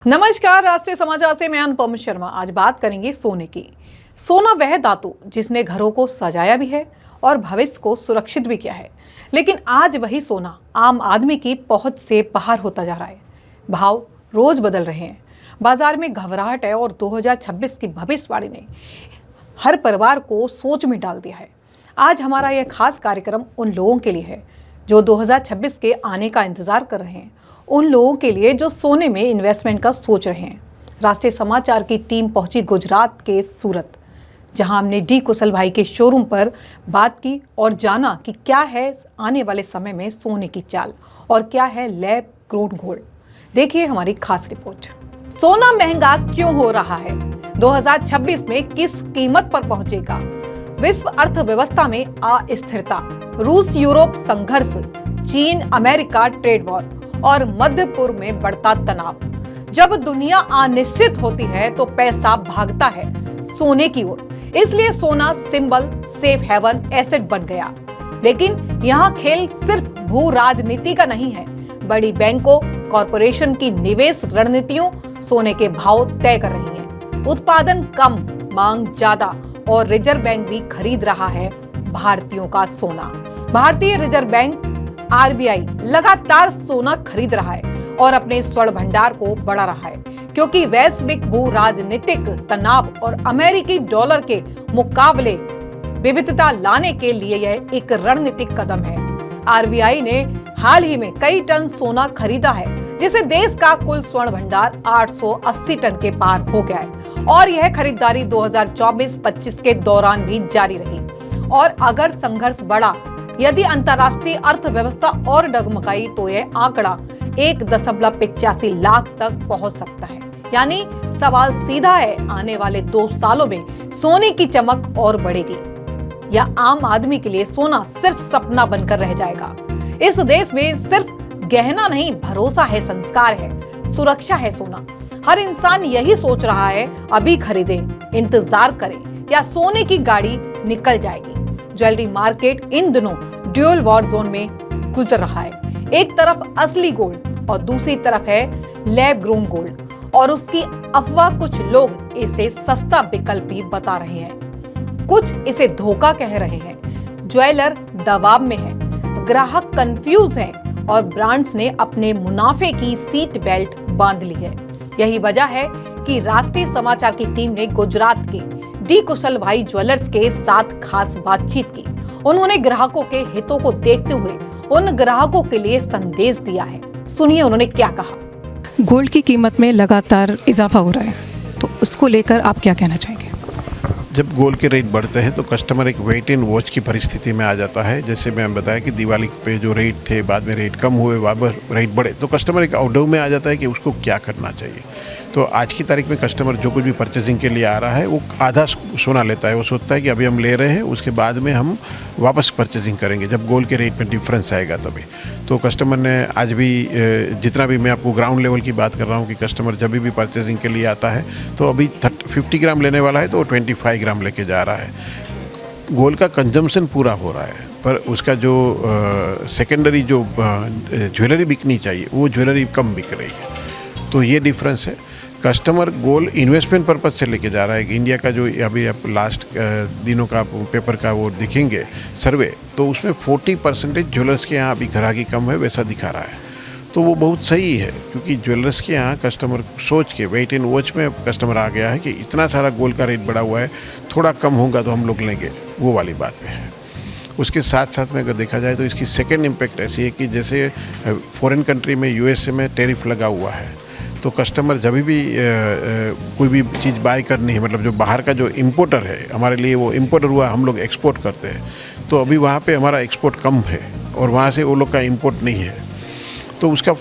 नमस्कार, राष्ट्रीय समाचार से मैं अनुपम शर्मा। आज बात करेंगे सोने की। सोना वह धातु जिसने घरों को सजाया भी है और भविष्य को सुरक्षित भी किया है, लेकिन आज वही सोना आम आदमी की पहुंच से बाहर होता जा रहा है। भाव रोज बदल रहे हैं, बाजार में घबराहट है और 2026 की भविष्यवाणी ने हर परिवार को सोच में डाल दिया है। आज हमारा यह खास कार्यक्रम उन लोगों के लिए है जो 2026 के आने का इंतजार कर रहे हैं, उन लोगों के लिए जो सोने में इन्वेस्टमेंट का सोच रहे हैं। राष्ट्रीय समाचार की टीम पहुंची गुजरात के सूरत, जहां हमने डी कुशल भाई के शोरूम पर बात की और जाना कि क्या है आने वाले समय में सोने की चाल और क्या है लैब ग्रोन गोल्ड। देखिए हमारी खास रिपोर्ट। सोना महंगा क्यों हो रहा है? 2026 में किस कीमत पर पहुंचेगा? विश्व अर्थव्यवस्था में अस्थिरता, रूस यूरोप संघर्ष, चीन अमेरिका ट्रेड वॉर और मध्य पूर्व में बढ़ता तनाव। जब दुनिया अनिश्चित होती है तो पैसा भागता है सोने की ओर। इसलिए सोना सिंबल, सेफ हेवन, एसेट बन गया। लेकिन यहाँ खेल सिर्फ भू राजनीति का नहीं है। बड़ी बैंकों, कॉरपोरेशन की निवेश रणनीतियों सोने के भाव तय कर रही हैं। उत्पादन कम, मांग ज्यादा और रिजर्व बैंक भी खरीद रहा है भारतीयों का सोना। भारतीय रिजर्व बैंक आरबीआई लगातार सोना खरीद रहा है और अपने स्वर्ण भंडार को बढ़ा रहा है, क्योंकि वैश्विक भू राजनीतिक तनाव और अमेरिकी डॉलर के मुकाबले विविधता लाने के लिए यह एक रणनीतिक कदम है। आरबीआई ने हाल ही में कई टन सोना खरीदा है, जिससे देश का कुल स्वर्ण भंडार 880 टन के पार हो गया है और यह खरीदारी 2024-25 के दौरान भी जारी रही। और अगर संघर्ष बढ़ा, यदि अंतर्राष्ट्रीय अर्थव्यवस्था और डगमगाई, तो यह आंकड़ा 1.85 लाख तक पहुंच सकता है। यानी सवाल सीधा है, आने वाले 2 सालों में सोने की चमक और बढ़ेगी या आम आदमी के लिए सोना सिर्फ सपना बनकर रह जाएगा? इस देश में सिर्फ गहना नहीं, भरोसा है, संस्कार है, सुरक्षा है सोना। हर इंसान यही सोच रहा है, अभी खरीदे, इंतजार करें या सोने की गाड़ी निकल जाएगी। ज्वेलरी मार्केट इन दिनों ड्यूल वॉर जोन में गुजर रहा है। एक तरफ असली गोल्ड और दूसरी तरफ है लैब ग्रोन गोल्ड, और उसकी अफवाह कुछ लोग इसे सस्ता विकल्प भी बता रहे हैं, कुछ इसे धोखा कह रहे हैं। ज्वेलर दबाव में है, ग्राहक कंफ्यूज हैं और ब्रांड्स ने अपने मुनाफे की सीट बेल्ट बांध ली है। यही वजह है कि राष्ट्रीय समाचार की टीम ने गुजरात के डी कुशल भाई ज्वेलर्स के साथ खास बातचीत की। उन्होंने ग्राहकों के हितों को देखते हुए उन ग्राहकों के लिए संदेश दिया है। सुनिए उन्होंने क्या कहा। गोल्ड की कीमत में लगातार इजाफा हो रहा है, तो उसको लेकर आप क्या कहना चाहेंगे? जब गोल्ड के रेट बढ़ते हैं तो कस्टमर एक वेट एंड वॉच की परिस्थिति में आ जाता है। जैसे मैं बताया कि दिवाली पे जो रेट थे, बाद में रेट कम हुए, वापस रेट बढ़े, तो कस्टमर एक आउटडाउन में आ जाता है कि उसको क्या करना चाहिए। तो आज की तारीख में कस्टमर जो कुछ भी परचेजिंग के लिए आ रहा है वो आधा सोना लेता है। वो सोचता है कि अभी हम ले रहे हैं, उसके बाद में हम वापस परचेजिंग करेंगे जब गोल्ड के रेट में डिफरेंस आएगा तभी। तो कस्टमर ने आज भी, जितना भी मैं आपको ग्राउंड लेवल की बात कर रहा हूँ कि कस्टमर जब भी परचेजिंग के लिए आता है तो अभी 50 ग्राम लेने वाला है तो 25 ग्राम लेके जा रहा है। गोल्ड का कंजम्पशन पूरा हो रहा है, पर उसका जो सेकेंडरी जो ज्वेलरी बिकनी चाहिए वो ज्वेलरी कम बिक रही है। तो ये डिफरेंस है। कस्टमर गोल्ड इन्वेस्टमेंट पर्पज से लेके जा रहा है। इंडिया का जो अभी आप लास्ट दिनों का पेपर का वो दिखेंगे सर्वे, तो उसमें 40% ज्वेलर्स के यहाँ अभी ग्राहकी कम है, वैसा दिखा रहा है। तो वो बहुत सही है, क्योंकि ज्वेलर्स के यहाँ कस्टमर सोच के वेट एंड वॉच में कस्टमर आ गया है कि इतना सारा गोल्ड का रेट बढ़ा हुआ है, थोड़ा कम होगा तो हम लोग लेंगे, वो वाली बात में है। उसके साथ साथ में अगर देखा जाए तो इसकी सेकेंड इम्पैक्ट ऐसी है कि जैसे फॉरेन कंट्री में यूएसए में टैरिफ लगा हुआ है, तो कस्टमर जब भी कोई भी चीज़ बाय करनी है, मतलब जो बाहर का जो इम्पोर्टर है, हमारे लिए वो इम्पोर्टर हुआ, हम लोग एक्सपोर्ट करते हैं, तो अभी वहाँ पे हमारा एक्सपोर्ट कम है और वहाँ से वो लोग का इम्पोर्ट नहीं है। तो उसका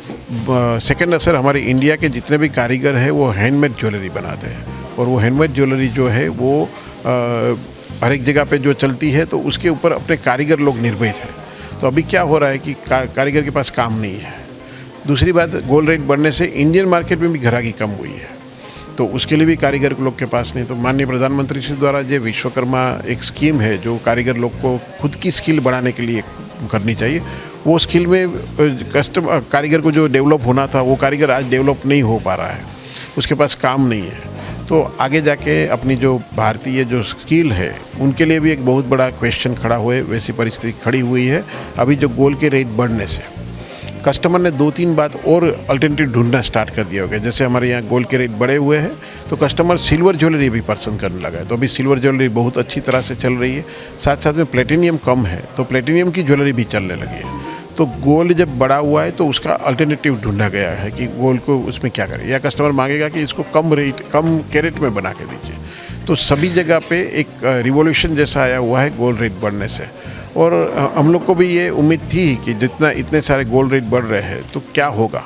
सेकेंड असर हमारे इंडिया के जितने भी कारीगर हैं वो हैंडमेड ज्वेलरी बनाते हैं, और वो हैंडमेड ज्वेलरी जो है वो हर एक जगह पे जो चलती है तो उसके ऊपर अपने कारीगर लोग निर्भर हैं। तो अभी क्या हो रहा है कि कारीगर के पास काम नहीं है। दूसरी बात, गोल्ड रेट बढ़ने से इंडियन मार्केट में भी ग्राहकी कम हुई है, तो उसके लिए भी कारीगर लोग के पास नहीं। तो माननीय प्रधानमंत्री श्री द्वारा जो विश्वकर्मा एक स्कीम है जो कारीगर लोग को खुद की स्किल बढ़ाने के लिए करनी चाहिए, वो स्किल में कारीगर को जो डेवलप होना था वो कारीगर आज डेवलप नहीं हो पा रहा है। उसके पास काम नहीं है, तो आगे जाके अपनी जो भारतीय जो स्किल है उनके लिए भी एक बहुत बड़ा क्वेश्चन खड़ा हुए वैसी परिस्थिति खड़ी हुई है। अभी जो गोल्ड के रेट बढ़ने से कस्टमर ने 2-3 बात और अल्टरनेटिव ढूंढना स्टार्ट कर दिया होगा। जैसे हमारे यहाँ गोल्ड के रेट बढ़े हुए हैं तो कस्टमर सिल्वर ज्वेलरी भी पसंद करने लगा है, तो अभी सिल्वर ज्वेलरी बहुत अच्छी तरह से चल रही है। साथ साथ में प्लेटिनियम कम है तो प्लेटिनियम की ज्वेलरी भी चलने लगी है। तो गोल्ड जब बढ़ा हुआ है तो उसका अल्टरनेटिव ढूंढा गया है कि गोल्ड को उसमें क्या करें, या कस्टमर मांगेगा कि इसको कम कैरेट में बना के दीजिए। तो सभी जगह पे एक रिवॉल्यूशन जैसा आया हुआ है गोल्ड रेट बढ़ने से, और हम लोग को भी ये उम्मीद थी कि जितना इतने सारे गोल्ड रेट बढ़ रहे हैं तो क्या होगा।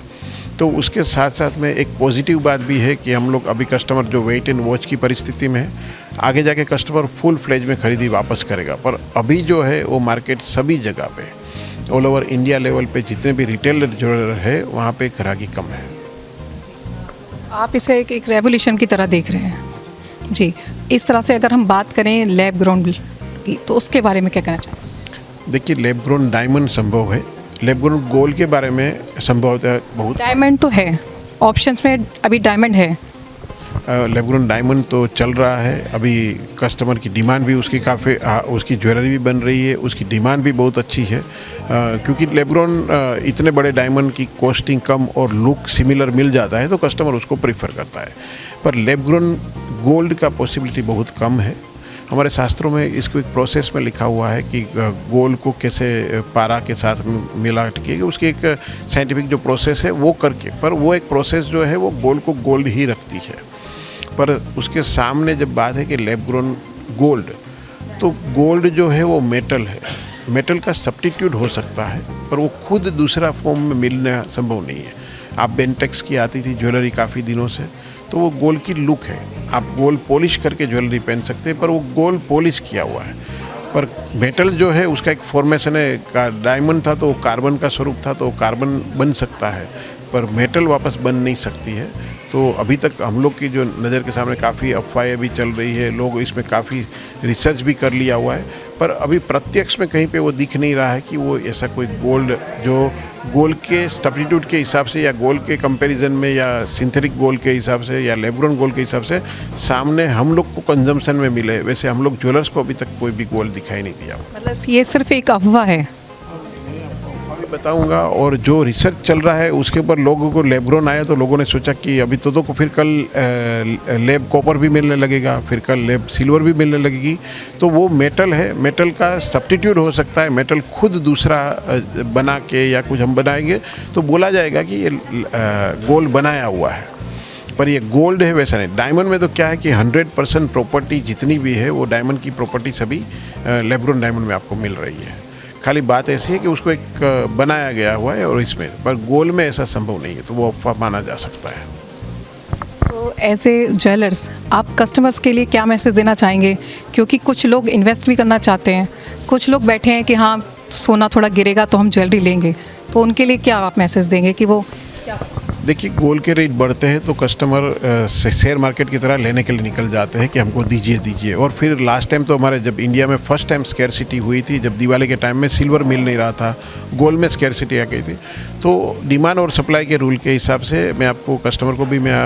तो उसके साथ साथ में एक पॉजिटिव बात भी है कि हम लोग अभी कस्टमर जो वेट एंड वॉच की परिस्थिति में है, आगे जाके कस्टमर फुल फ्लेज में खरीदी वापस करेगा। पर अभी जो है वो मार्केट सभी जगह पे ऑल ओवर इंडिया लेवल पे जितने भी रिटेलर ज्वेलर है वहाँ पे ग्राहकी कम है। आप इसे एक रेवोल्यूशन की तरह देख रहे हैं जी। इस तरह से अगर हम बात करें लैब ग्रोन की तो उसके बारे में क्या कहना चाहेंगे? देखिए, लैब ग्रोन डायमंड संभव है, लैब ग्रोन गोल्ड के बारे में संभवतः बहुत डायमंड तो है ऑप्शंस में, अभी डायमंड है। लैब ग्रोन डायमंड तो चल रहा है, अभी कस्टमर की डिमांड भी उसकी काफ़ी उसकी ज्वेलरी भी बन रही है, उसकी डिमांड भी बहुत अच्छी है। क्योंकि लैब ग्रोन इतने बड़े डायमंड की कॉस्टिंग कम और लुक सिमिलर मिल जाता है तो कस्टमर उसको प्रीफर करता है। पर लैब ग्रोन गोल्ड का पॉसिबिलिटी बहुत कम है। हमारे शास्त्रों में इसको एक प्रोसेस में लिखा हुआ है कि गोल्ड को कैसे पारा के साथ मिला के उसकी एक साइंटिफिक जो प्रोसेस है वो करके, पर वो एक प्रोसेस जो है वो गोल्ड को गोल्ड ही रखती है। पर उसके सामने जब बात है कि लैब ग्रोन गोल्ड, तो गोल्ड जो है वो मेटल है, मेटल का सब्स्टिट्यूट हो सकता है पर वो खुद दूसरा फॉर्म में मिलना संभव नहीं है। आप बेंटेक्स की आती थी ज्वेलरी काफ़ी दिनों से, तो वो गोल्ड की लुक है, आप गोल्ड पॉलिश करके ज्वेलरी पहन सकते हैं पर वो गोल्ड पॉलिश किया हुआ है। पर मेटल जो है उसका एक फॉर्मेशन है, डायमंड था तो वो कार्बन का स्वरूप था तो कार्बन बन सकता है पर मेटल वापस बन नहीं सकती है। तो अभी तक हम लोग की जो नज़र के सामने काफ़ी अफवाहें भी चल रही है, लोग इसमें काफ़ी रिसर्च भी कर लिया हुआ है, पर अभी प्रत्यक्ष में कहीं पे वो दिख नहीं रहा है कि वो ऐसा कोई गोल्ड जो गोल्ड के सब्स्टिट्यूट के हिसाब से या गोल्ड के कंपैरिजन में या सिंथेटिक गोल्ड के हिसाब से या लैब ग्रोन गोल्ड के हिसाब से सामने हम लोग को कंजम्पशन में मिले, वैसे हम लोग ज्वेलर्स को अभी तक कोई भी गोल्ड दिखाई नहीं दिया। मतलब ये सिर्फ एक अफवाह है? बताऊंगा, और जो रिसर्च चल रहा है उसके ऊपर लोगों को लैब ग्रोन आया तो लोगों ने सोचा कि अभी तो को फिर कल लैब कॉपर भी मिलने लगेगा, फिर कल लैब सिल्वर भी मिलने लगेगी, तो वो मेटल है, मेटल का सब्स्टिट्यूट हो सकता है, मेटल खुद दूसरा बना के या कुछ हम बनाएंगे तो बोला जाएगा कि ये गोल्ड बनाया हुआ है, पर ये गोल्ड है वैसा नहीं। डायमंड में तो क्या है कि 100% प्रॉपर्टी जितनी भी है वो डायमंड की प्रॉपर्टी सभी लैब ग्रोन डायमंड में आपको मिल रही है। खाली बात ऐसी है कि उसको एक बनाया गया हुआ है और इसमें, पर गोल्ड में ऐसा संभव नहीं है, तो वो अफवाह माना जा सकता है। तो एज ए ज्वेलर्स आप कस्टमर्स के लिए क्या मैसेज देना चाहेंगे? क्योंकि कुछ लोग इन्वेस्ट भी करना चाहते हैं, कुछ लोग बैठे हैं कि हाँ सोना थोड़ा गिरेगा तो हम ज्वेलरी लेंगे, तो उनके लिए क्या आप मैसेज देंगे कि वो क्या? देखिए, गोल्ड के रेट बढ़ते हैं तो कस्टमर शेयर मार्केट की तरह लेने के लिए निकल जाते हैं कि हमको दीजिए, और फिर लास्ट टाइम तो हमारे जब इंडिया में फर्स्ट टाइम स्कैरसिटी हुई थी, जब दिवाली के टाइम में सिल्वर मिल नहीं रहा था, गोल्ड में स्कैरसिटी आ गई थी, तो डिमांड और सप्लाई के रूल के हिसाब से मैं आपको कस्टमर को भी मैं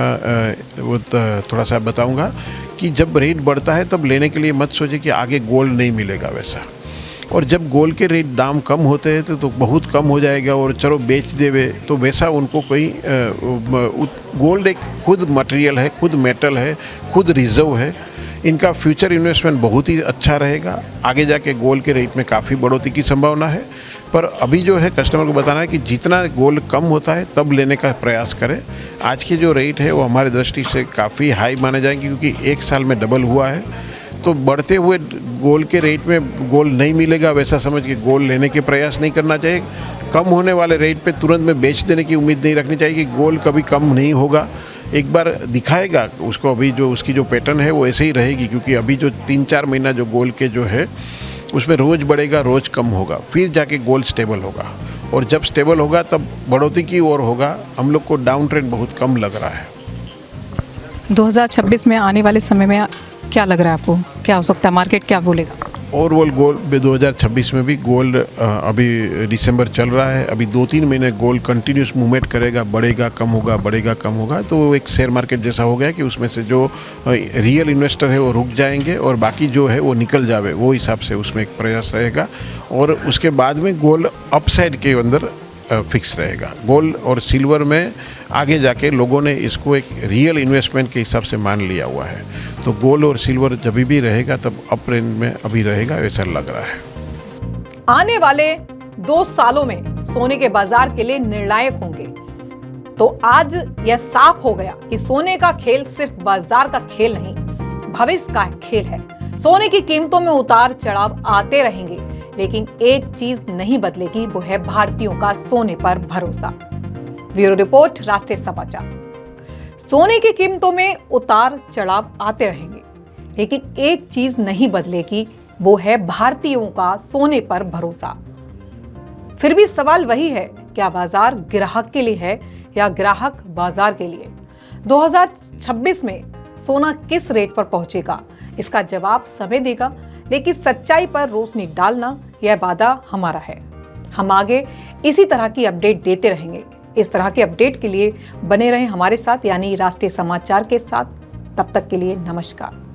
वो थोड़ा सा बताऊँगा कि जब रेट बढ़ता है तब लेने के लिए मत सोचे कि आगे गोल्ड नहीं मिलेगा वैसा, और जब गोल्ड के रेट दाम कम होते हैं तो बहुत कम हो जाएगा और चलो बेच देवे, तो वैसा उनको कोई गोल्ड एक खुद मटेरियल है, खुद मेटल है, खुद रिजर्व है, इनका फ्यूचर इन्वेस्टमेंट बहुत ही अच्छा रहेगा। आगे जाके गोल्ड के रेट में काफ़ी बढ़ोतरी की संभावना है, पर अभी जो है कस्टमर को बताना है कि जितना गोल्ड कम होता है तब लेने का प्रयास करें। आज के जो रेट है वो हमारी दृष्टि से काफ़ी हाई माने जाएंगे क्योंकि एक साल में डबल हुआ है, तो बढ़ते हुए गोल्ड के रेट में गोल्ड नहीं मिलेगा वैसा समझ के गोल्ड लेने के प्रयास नहीं करना चाहिए। कम होने वाले रेट पे तुरंत में बेच देने की उम्मीद नहीं रखनी चाहिए कि गोल्ड कभी कम नहीं होगा, एक बार दिखाएगा उसको, अभी जो उसकी जो पैटर्न है वो ऐसे ही रहेगी, क्योंकि अभी जो 3-4 महीना जो गोल्ड के जो है उसमें रोज़ बढ़ेगा रोज़ कम होगा, फिर जाके गोल्ड स्टेबल होगा, और जब स्टेबल होगा तब बढ़ोतरी की ओर होगा। हम लोग को डाउन ट्रेंड बहुत कम लग रहा है। 2026 में आने वाले समय में क्या लग रहा है आपको, क्या हो सकता है, मार्केट क्या बोलेगा? ओवरऑल गोल्ड 2026 में भी गोल्ड अभी दिसंबर चल रहा है, अभी 2-3 महीने गोल्ड कंटिन्यूस मूवमेंट करेगा, बढ़ेगा कम होगा, बढ़ेगा कम होगा। तो वो एक शेयर मार्केट जैसा हो गया कि उसमें से जो रियल इन्वेस्टर है वो रुक जाएंगे और बाकी जो है वो निकल जावे, वो हिसाब से उसमें एक प्रयास रहेगा। और उसके बाद में गोल्ड अपसाइड के अंदर फिक्स रहेगा। गोल्ड और सिल्वर में आगे जाके लोगों ने इसको एक रियल इन्वेस्टमेंट के हिसाब से मान लिया हुआ है। तो गोल्ड और सिल्वर जब भी रहेगा तब अप रेंज में अभी रहेगा, ऐसा लग रहा है। आने वाले 2 सालों में सोने के बाजार के लिए निर्णायक होंगे। तो आज यह साफ हो गया कि सोने का खेल सिर्फ बाजार का खेल नहीं, भविष्य का खेल है। सोने की कीमतों में उतार चढ़ाव आते रहेंगे, लेकिन एक चीज नहीं बदलेगी, वो है भारतीयों का सोने पर भरोसा। ब्यूरो रिपोर्ट, राष्ट्रीय समाचार। सोने की कीमतों में उतार चढ़ाव आते रहेंगे, लेकिन एक चीज नहीं बदलेगी, वो है भारतीयों का सोने पर भरोसा। फिर भी सवाल वही है, क्या बाजार ग्राहक के लिए है या ग्राहक बाजार के लिए? 2026 में सोना किस रेट पर पहुंचेगा, इसका जवाब समय देगा, लेकिन सच्चाई पर रोशनी डालना यह वादा हमारा है। हम आगे इसी तरह की अपडेट देते रहेंगे। इस तरह के अपडेट के लिए बने रहें हमारे साथ, यानी राष्ट्रीय समाचार के साथ। तब तक के लिए नमस्कार।